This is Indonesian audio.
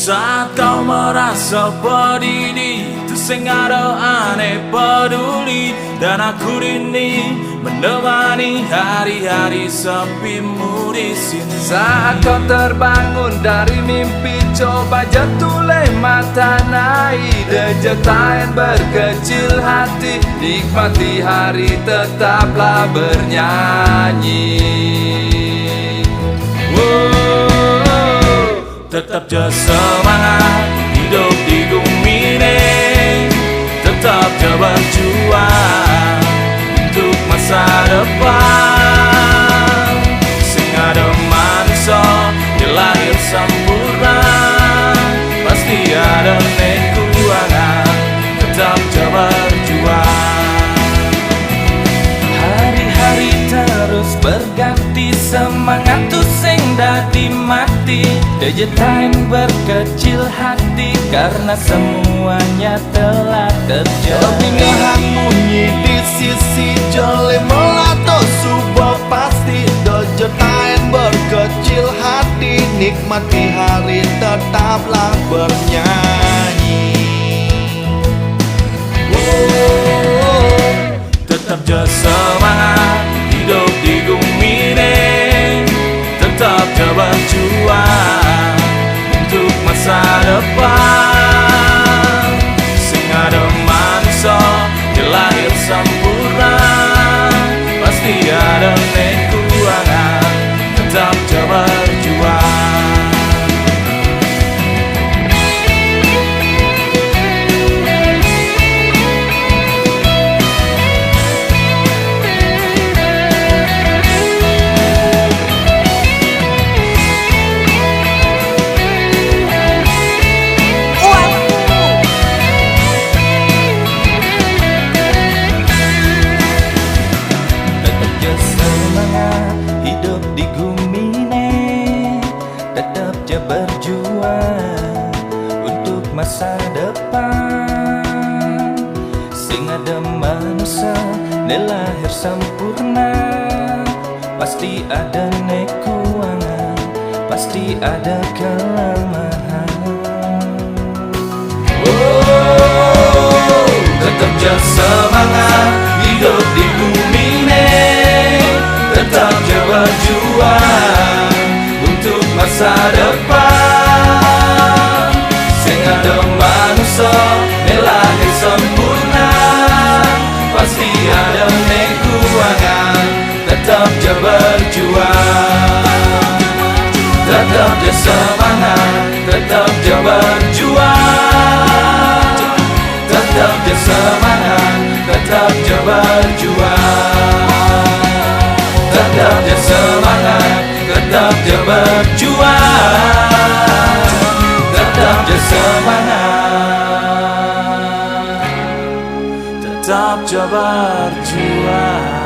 Saat kau merasa pedih, itu sing ada aneh peduli. Dan aku rini menemani hari-hari sepimu di sini. Saat kau terbangun dari mimpi, coba jatuh mata naik. Dejetain berkecil hati, nikmati hari tetaplah bernyanyi. Tetap je semangat hidup di bumi ini, tetap je berjuang untuk masa depan. Sing ada manusia dilahir sempurna, pasti ada kekurangan, tetap je berjuang. Hari-hari terus berganti, semangat tuh sing dadi mati. Dejetain berkecil hati, karena semuanya telah terjadi. Bingahan bunyi di sisi jole melato subuh pasti. Dejetain berkecil hati, nikmati hari tetaplah bernyanyi. Tetap je semangat hidup di bumi ini, tetap je berjuang untuk masa depan. Sing ada manusia dilahir sempurna, pasti ada kekurangan, tetap je berjuang. Hidup di bumi ini, tetap je berjuang untuk masa depan. Sing ada manusia dilahir sempurna, pasti ada kekurangan, pasti ada kelemahan. Tetap je semangat hidup di bumi ini, tetap je berjuang untuk masa depan. Sing ada manusia dilahir sempurna, pasti ada kekurangan, tetap je berjuang. Tetap je semangat, tetap je berjuang. Tetap je semangat, tetap je berjuang. Tetap je semangat, tetap je berjuang. Tetap je semangat, tetap je berjuang.